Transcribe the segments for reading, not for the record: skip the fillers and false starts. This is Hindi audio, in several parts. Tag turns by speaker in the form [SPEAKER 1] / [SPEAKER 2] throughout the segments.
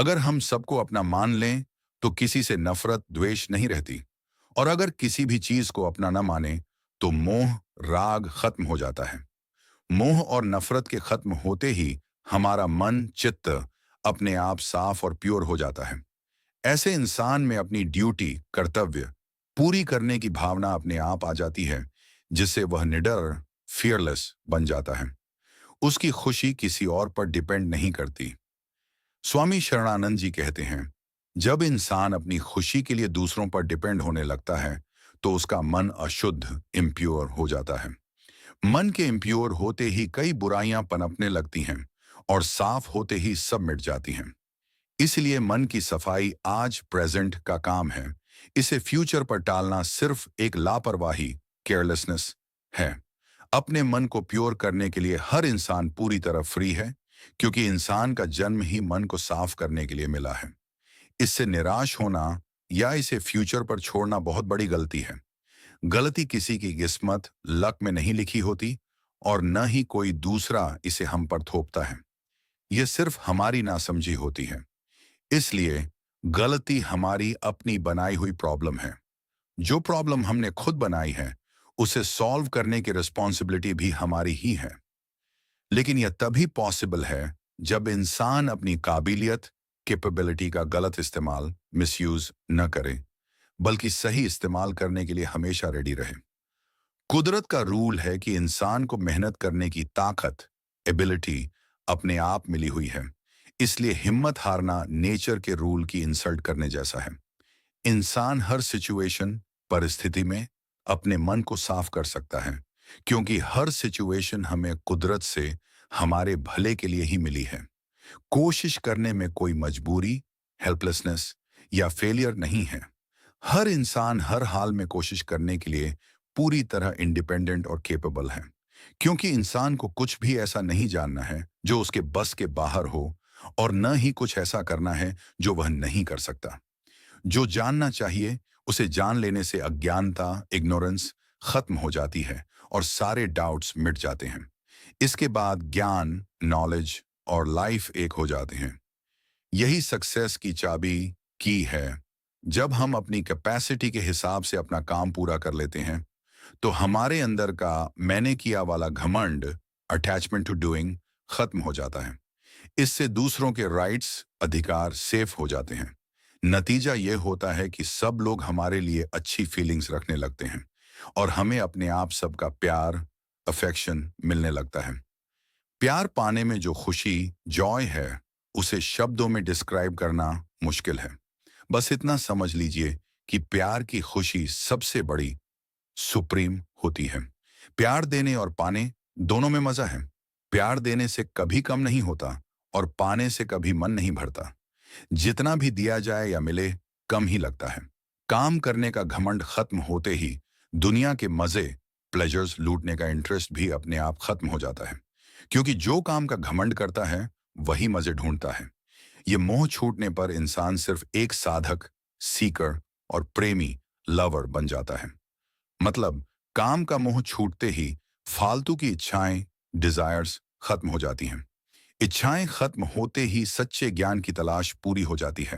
[SPEAKER 1] अगर हम सबको अपना मान लें तो किसी से नफरत द्वेष नहीं रहती। और अगर किसी भी चीज को अपना न माने तो मोह राग खत्म हो जाता है। मोह और नफरत के खत्म होते ही हमारा मन चित्त अपने आप साफ और प्योर हो जाता है। ऐसे इंसान में अपनी ड्यूटी कर्तव्य पूरी करने की भावना अपने आप आ जाती है, जिससे वह निडर फियरलेस बन जाता है। उसकी खुशी किसी और पर डिपेंड नहीं करती। स्वामी शरणानंद जी कहते हैं, जब इंसान अपनी खुशी के लिए दूसरों पर डिपेंड होने लगता है तो उसका मन अशुद्ध इम्प्योर हो जाता है। मन के इम्प्योर होते ही कई बुराइयां पनपने लगती हैं और साफ होते ही सब मिट जाती हैं। इसलिए मन की सफाई आज प्रेजेंट का काम है। इसे फ्यूचर पर टालना सिर्फ एक लापरवाही केयरलेसनेस है। अपने मन को प्योर करने के लिए हर इंसान पूरी तरह फ्री है, क्योंकि इंसान का जन्म ही मन को साफ करने के लिए मिला है। इससे निराश होना या इसे फ्यूचर पर छोड़ना बहुत बड़ी गलती है। गलती किसी की किस्मत लक में नहीं लिखी होती और न ही कोई दूसरा इसे हम पर थोपता है। यह सिर्फ हमारी नासमझी होती है। इसलिए गलती हमारी अपनी बनाई हुई प्रॉब्लम है। जो प्रॉब्लम हमने खुद बनाई है उसे सॉल्व करने की रिस्पॉन्सिबिलिटी भी हमारी ही है। लेकिन यह तभी पॉसिबल है जब इंसान अपनी काबिलियत कैपेबिलिटी का गलत इस्तेमाल मिसयूज न करे, बल्कि सही इस्तेमाल करने के लिए हमेशा रेडी रहे। कुदरत का रूल है कि इंसान को मेहनत करने की ताकत एबिलिटी अपने आप मिली हुई है। इसलिए हिम्मत हारना नेचर के रूल की इंसल्ट करने जैसा है। इंसान हर सिचुएशन परिस्थिति में अपने मन को साफ कर सकता है, क्योंकि हर सिचुएशन हमें कुदरत से हमारे भले के लिए ही मिली है। कोशिश करने में कोई मजबूरी, हेल्पलेसनेस या फेलियर नहीं है। हर इंसान हर हाल में कोशिश करने के लिए पूरी तरह इंडिपेंडेंट और केपेबल है, क्योंकि इंसान को कुछ भी ऐसा नहीं जानना है जो उसके बस के बाहर हो, और न ही कुछ ऐसा करना है जो वह नहीं कर सकता। जो जानना चाहिए उसे जान लेने से अज्ञानता इग्नोरेंस खत्म हो जाती है और सारे डाउट्स मिट जाते हैं। इसके बाद ज्ञान नॉलेज और लाइफ एक हो जाते हैं। यही सक्सेस की चाबी की है। जब हम अपनी कैपेसिटी के हिसाब से अपना काम पूरा कर लेते हैं तो हमारे अंदर का मैंने किया वाला घमंड अटैचमेंट टू डूइंग खत्म हो जाता है। इससे दूसरों के राइट्स अधिकार सेफ हो जाते हैं। नतीजा यह होता है कि सब लोग हमारे लिए अच्छी फीलिंग्स रखने लगते हैं और हमें अपने आप सबका प्यार अफेक्शन मिलने लगता है। प्यार पाने में जो खुशी जॉय है उसे शब्दों में डिस्क्राइब करना मुश्किल है। बस इतना समझ लीजिए कि प्यार की खुशी सबसे बड़ी सुप्रीम होती है। प्यार देने और पाने दोनों में मजा है। प्यार देने से कभी कम नहीं होता और पाने से कभी मन नहीं भरता। जितना भी दिया जाए या मिले कम ही लगता है। काम करने का घमंड खत्म होते ही दुनिया के मजे प्लेजर्स लूटने का इंटरेस्ट भी अपने आप खत्म हो जाता है, क्योंकि जो काम का घमंड करता है वही मजे ढूंढता है। ये मोह छूटने पर इंसान सिर्फ एक साधक सीकर और प्रेमी लवर बन जाता है। मतलब काम का मोह छूटते ही फालतू की इच्छाएं डिजायर्स खत्म हो जाती हैं। इच्छाएं खत्म होते ही सच्चे ज्ञान की तलाश पूरी हो जाती है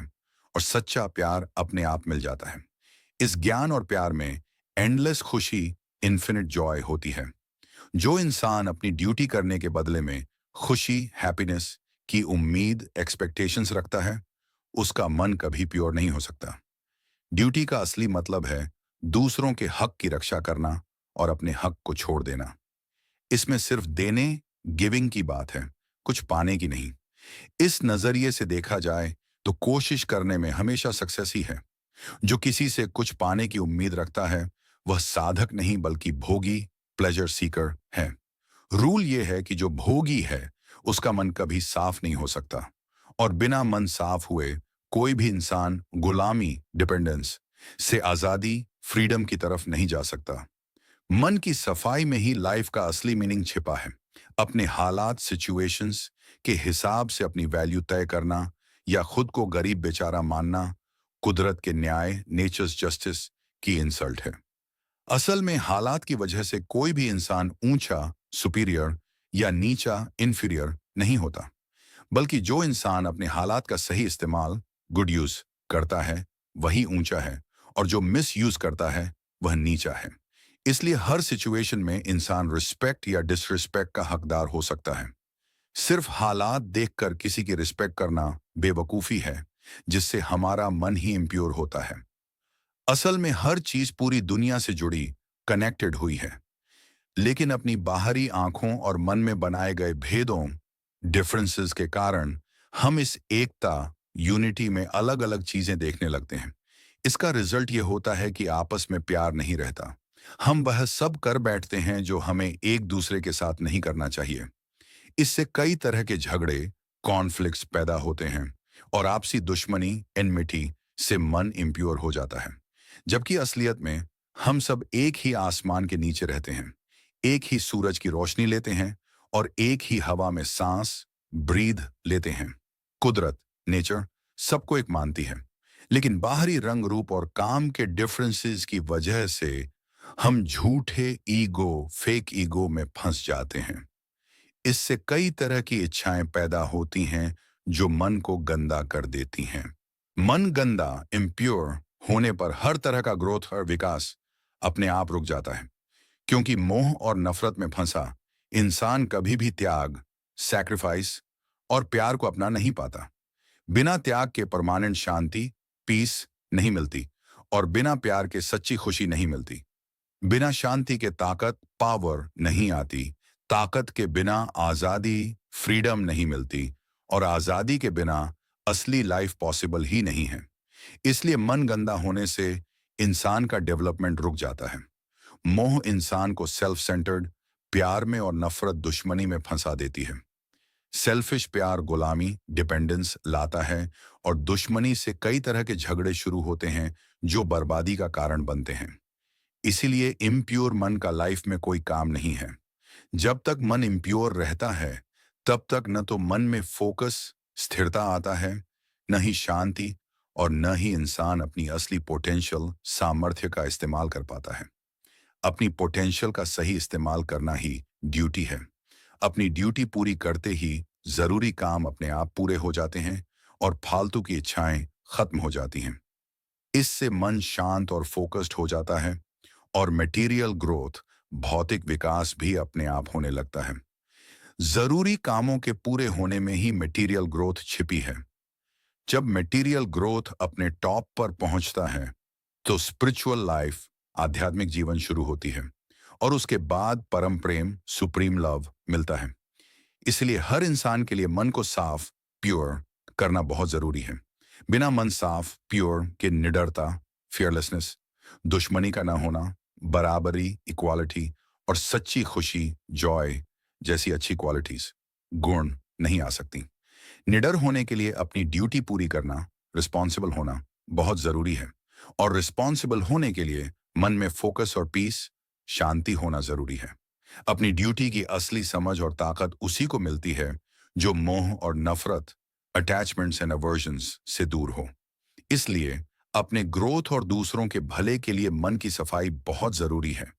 [SPEAKER 1] और सच्चा प्यार अपने आप मिल जाता है। इस ज्ञान और प्यार में एंडलेस खुशी इन्फिनिट जॉय होती है। जो इंसान अपनी ड्यूटी करने के बदले में खुशी हैप्पीनेस की उम्मीद एक्सपेक्टेशंस रखता है उसका मन कभी प्योर नहीं हो सकता। ड्यूटी का असली मतलब है दूसरों के हक की रक्षा करना और अपने हक को छोड़ देना। इसमें सिर्फ देने गिविंग की बात है, कुछ पाने की नहीं। इस नजरिए से देखा जाए तो कोशिश करने में हमेशा सक्सेस ही है। जो किसी से कुछ पाने की उम्मीद रखता है वह साधक नहीं बल्कि भोगी प्लेजर सीकर है। रूल यह है कि जो भोगी है उसका मन कभी साफ नहीं हो सकता, और बिना मन साफ हुए कोई भी इंसान गुलामी डिपेंडेंस से आजादी फ्रीडम की तरफ नहीं जा सकता। मन की सफाई में ही लाइफ का असली मीनिंग छिपा है। अपने हालात सिचुएशंस के हिसाब से अपनी वैल्यू तय करना या खुद को गरीब बेचारा मानना कुदरत के न्याय नेचर्स जस्टिस की इंसल्ट है। असल में हालात की वजह से कोई भी इंसान ऊंचा सुपीरियर या नीचा इंफीरियर नहीं होता, बल्कि जो इंसान अपने हालात का सही इस्तेमाल, गुड यूज करता है, वही ऊंचा है, और जो मिस यूज करता है वह नीचा है। इसलिए हर सिचुएशन में इंसान रिस्पेक्ट या डिसरिस्पेक्ट का हकदार हो सकता है। सिर्फ हालात देखकर किसी की रिस्पेक्ट करना बेवकूफी है, जिससे हमारा मन ही इम्प्योर होता है। असल में हर चीज पूरी दुनिया से जुड़ी, कनेक्टेड हुई है, लेकिन अपनी बाहरी आंखों और मन में बनाए गए भेदों, डिफरेंसेस के कारण हम इस एकता, यूनिटी में अलग अलग चीजें देखने लगते हैं। इसका रिजल्ट ये होता है कि आपस में प्यार नहीं रहता। हम वह सब कर बैठते हैं जो हमें एक दूसरे के साथ नहीं करना चाहिए। इससे कई तरह के झगड़े, कॉन्फ्लिक्ट्स पैदा होते हैं, और आपसी दुश्मनी, एनमिटी से मन इम्प्योर हो जाता है। जबकि असलियत में हम सब एक ही आसमान के नीचे रहते हैं, एक ही सूरज की रोशनी लेते हैं, और एक ही हवा में सांस, ब्रीद लेते हैं। कुदरत, नेचर, सबको एक मानती है, लेकिन बाहरी रंग रूप और काम के डिफरेंसेस की वजह से हम झूठे ईगो, फेक ईगो में फंस जाते हैं। इससे कई तरह की इच्छाएं पैदा होती हैं जो मन को गंदा कर देती हैं। मन गंदा, इम्प्योर होने पर हर तरह का ग्रोथ और विकास अपने आप रुक जाता है, क्योंकि मोह और नफरत में फंसा इंसान कभी भी त्याग, सैक्रिफाइस और प्यार को अपना नहीं पाता। बिना त्याग के परमानेंट शांति, पीस नहीं मिलती, और बिना प्यार के सच्ची खुशी नहीं मिलती। बिना शांति के ताकत, पावर नहीं आती। ताकत के बिना आजादी, फ्रीडम नहीं मिलती, और आजादी के बिना असली लाइफ पॉसिबल ही नहीं है। इसलिए मन गंदा होने से इंसान का डेवलपमेंट रुक जाता है। मोह इंसान को सेल्फ सेंटर्ड, प्यार में, और नफरत दुश्मनी में फंसा देती है। सेल्फिश प्यार गुलामी, डिपेंडेंस लाता है, और दुश्मनी से कई तरह के झगड़े शुरू होते हैं जो बर्बादी का कारण बनते हैं। इसीलिए इम्प्योर मन का लाइफ में कोई काम नहीं है। जब तक मन इम्प्योर रहता है, तब तक न तो मन में फोकस, स्थिरता आता है, न ही शांति, और न ही इंसान अपनी असली पोटेंशियल, सामर्थ्य का इस्तेमाल कर पाता है। अपनी पोटेंशियल का सही इस्तेमाल करना ही ड्यूटी है। अपनी ड्यूटी पूरी करते ही जरूरी काम अपने आप पूरे हो जाते हैं, और फालतू की इच्छाएं खत्म हो जाती हैं। इससे मन शांत और फोकस्ड हो जाता है, और मटेरियल ग्रोथ, भौतिक विकास भी अपने आप होने लगता है। जरूरी कामों के पूरे होने में ही मटेरियल ग्रोथ छिपी है। जब मटेरियल ग्रोथ अपने टॉप पर पहुंचता है, तो स्पिरिचुअल लाइफ, आध्यात्मिक जीवन शुरू होती है, और उसके बाद परम प्रेम, सुप्रीम लव मिलता है। इसलिए हर इंसान के लिए मन को साफ, प्योर करना बहुत जरूरी है। बिना मन साफ, प्योर के निडरता, फियरलेसनेस, दुश्मनी का ना होना, बराबरी, इक्वालिटी, और सच्ची खुशी, जॉय जैसी अच्छी क्वालिटीज, गुण नहीं आ सकती। निडर होने के लिए अपनी ड्यूटी पूरी करना, रिस्पॉन्सिबल होना बहुत जरूरी है, और रिस्पॉन्सिबल होने के लिए मन में फोकस और पीस, शांति होना जरूरी है। अपनी ड्यूटी की असली समझ और ताकत उसी को मिलती है जो मोह और नफरत, अटैचमेंट्स एंड अवर्जन्स से दूर हो। इसलिए अपने ग्रोथ और दूसरों के भले के लिए मन की सफाई बहुत जरूरी है।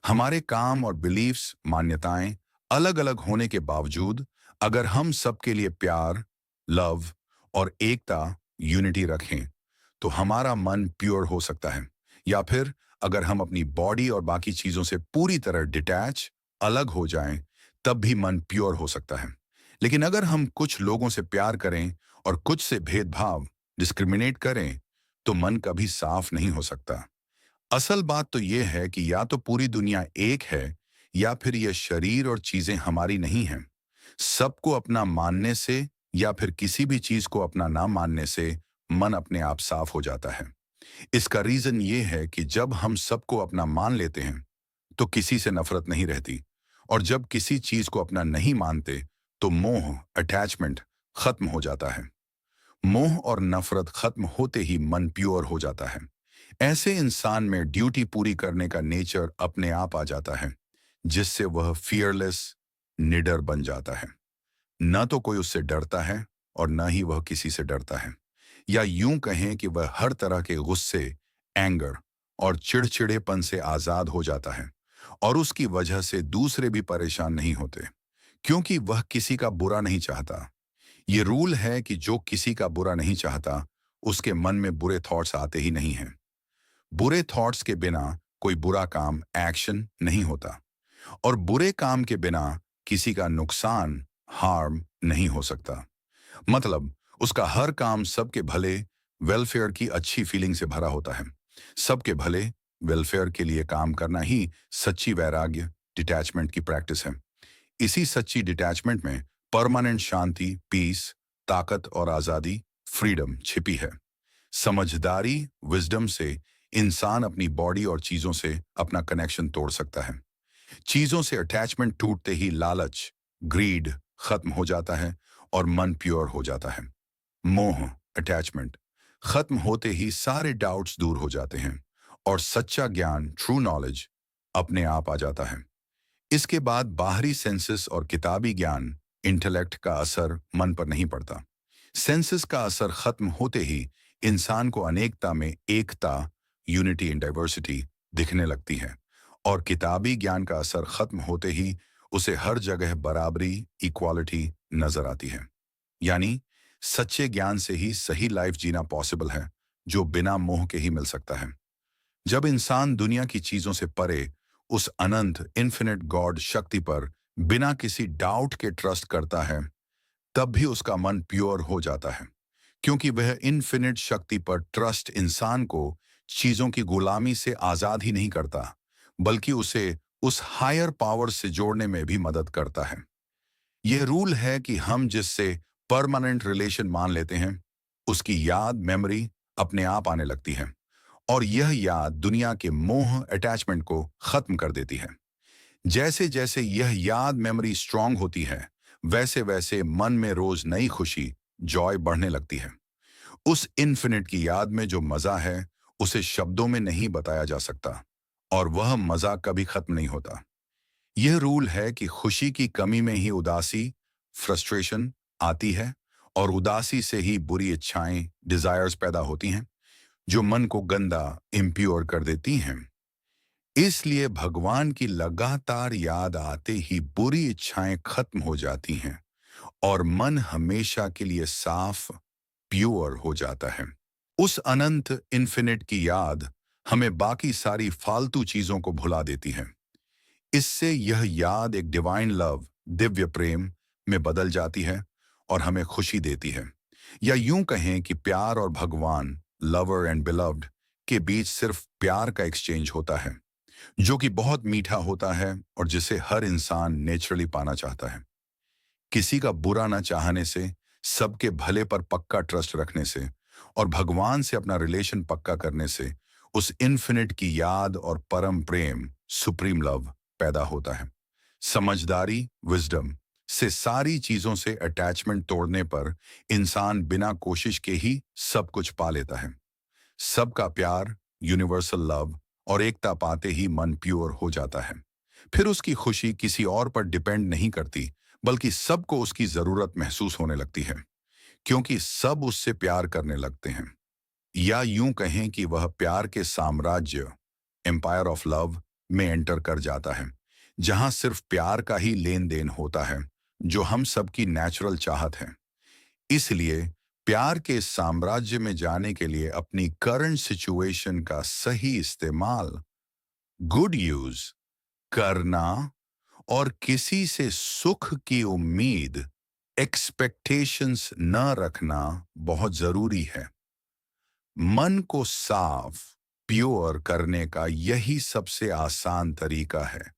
[SPEAKER 1] हमारे काम और बिलीफ्स, मान्यताएं अलग अलग होने के बावजूद अगर हम सबके लिए प्यार, लव और एकता, यूनिटी रखें, तो हमारा मन प्योर हो सकता है। या फिर अगर हम अपनी बॉडी और बाकी चीजों से पूरी तरह डिटैच, अलग हो जाएं, तब भी मन प्योर हो सकता है। लेकिन अगर हम कुछ लोगों से प्यार करें और कुछ से भेदभाव, डिस्क्रिमिनेट करें, तो मन कभी साफ नहीं हो सकता। असल बात तो यह है कि या तो पूरी दुनिया एक है, या फिर यह शरीर और चीजें हमारी नहीं हैं। सबको अपना मानने से या फिर किसी भी चीज को अपना ना मानने से मन अपने आप साफ हो जाता है। इसका रीजन ये है कि जब हम सबको अपना मान लेते हैं, तो किसी से नफरत नहीं रहती, और जब किसी चीज को अपना नहीं मानते, तो मोह, अटैचमेंट खत्म हो जाता है। मोह और नफरत खत्म होते ही मन प्योर हो जाता है। ऐसे इंसान में ड्यूटी पूरी करने का नेचर अपने आप आ जाता है, जिससे वह फियरलेस, निडर बन जाता है। न तो कोई उससे डरता है, और न ही वह किसी से डरता है। या यूं कहें कि वह हर तरह के गुस्से, एंगर और चिड़चिड़ेपन से आजाद हो जाता है, और उसकी वजह से दूसरे भी परेशान नहीं होते, क्योंकि वह किसी का बुरा नहीं चाहता। ये रूल है कि जो किसी का बुरा नहीं चाहता, उसके मन में बुरे थॉट्स आते ही नहीं हैं। बुरे थॉट्स के बिना कोई बुरा काम एक्शन नहीं होता, और बुरे काम के बिना किसी का नुकसान हार्म नहीं हो सकता। मतलब उसका हर काम सबके भले वेलफेयर की अच्छी फीलिंग से भरा होता है। सबके भले वेलफेयर के लिए काम करना ही सच्ची वैराग्य डिटैचमेंट की प्रैक्टिस है। इसी सच्ची डिटैचमेंट में परमानेंट शांति, पीस, ताकत और आजादी, फ्रीडम छिपी है। समझदारी, विजडम से इंसान अपनी बॉडी और चीजों से अपना कनेक्शन तोड़ सकता है। चीजों से अटैचमेंट टूटते ही लालच, ग्रीड खत्म हो जाता है और मन प्योर हो जाता है। मोह, अटैचमेंट खत्म होते ही सारे डाउट्स दूर हो जाते हैं और सच्चा ज्ञान, ट्रू नॉलेज अपने आप आ जाता है। इसके बाद बाहरी सेंसेस और किताबी ज्ञान, इंटेलेक्ट का असर मन पर नहीं पड़ता। सेंसेस का असर खत्म होते ही इंसान को अनेकता में एकता, यूनिटी इन डाइवर्सिटी दिखने लगती है, और किताबी ज्ञान का असर खत्म होते ही उसे हर जगह बराबरी, इक्वालिटी नजर आती है। यानी सच्चे ज्ञान से ही सही लाइफ जीना पॉसिबल है, जो बिना मोह के ही मिल सकता है। जब इंसान दुनिया की चीजों से परे उस अनंत इन्फिनिट गॉड शक्ति पर बिना किसी डाउट के ट्रस्ट करता है, तब भी उसका मन प्योर हो जाता है, क्योंकि वह इन्फिनिट शक्ति पर ट्रस्ट इंसान को चीजों की गुलामी से आजाद ही नहीं करता, बल्कि उसे उस हायर पावर से जोड़ने में भी मदद करता है। यह रूल है कि हम जिससे परमानेंट रिलेशन मान लेते हैं, उसकी याद, मेमोरी अपने आप आने लगती है, और यह याद दुनिया के मोह, अटैचमेंट को खत्म कर देती है। जैसे जैसे यह याद, मेमोरी स्ट्रांग होती है, वैसे वैसे मन में रोज नई खुशी, जॉय बढ़ने लगती है। उस इन्फिनिट की याद में जो मजा है, उसे शब्दों में नहीं बताया जा सकता, और वह मजा कभी खत्म नहीं होता। यह रूल है कि खुशी की कमी में ही उदासी, फ्रस्ट्रेशन आती है, और उदासी से ही बुरी इच्छाएं, डिजायर्स पैदा होती हैं, जो मन को गंदा, इम्प्योर कर देती हैं। इसलिए भगवान की लगातार याद आते ही बुरी इच्छाएं खत्म हो जाती हैं और मन हमेशा के लिए साफ, प्योर हो जाता है। उस अनंत इन्फिनिट की याद हमें बाकी सारी फालतू चीजों को भुला देती है। इससे यह याद एक डिवाइन लव, दिव्य प्रेम में बदल जाती है और हमें खुशी देती है। या यूं कहें कि प्यार और भगवान, लवर एंड बिलव्ड, के बीच सिर्फ प्यार का एक्सचेंज होता है, जो कि बहुत मीठा होता है और जिसे हर इंसान नेचुरली पाना चाहता है। किसी का बुरा न चाहने से, सबके भले पर पक्का ट्रस्ट रखने से और भगवान से अपना रिलेशन पक्का करने से उस इन्फिनिट की याद और परम प्रेम, सुप्रीम लव पैदा होता है। समझदारी, विजडम से सारी चीजों से अटैचमेंट तोड़ने पर इंसान बिना कोशिश के ही सब कुछ पा लेता है। सबका प्यार, यूनिवर्सल लव और एकता पाते ही मन प्योर हो जाता है। फिर उसकी खुशी किसी और पर डिपेंड नहीं करती, बल्कि सबको उसकी जरूरत महसूस होने लगती है, क्योंकि सब उससे प्यार करने लगते हैं। या यूं कहें कि वह प्यार के साम्राज्य, एम्पायर ऑफ लव में एंटर कर जाता है, जहां सिर्फ प्यार का ही लेन देन होता है, जो हम सबकी नेचुरल चाहत है। इसलिए प्यार के साम्राज्य में जाने के लिए अपनी करंट सिचुएशन का सही इस्तेमाल, गुड यूज करना और किसी से सुख की उम्मीद, एक्सपेक्टेशंस न रखना बहुत जरूरी है। मन को साफ, प्योर करने का यही सबसे आसान तरीका है।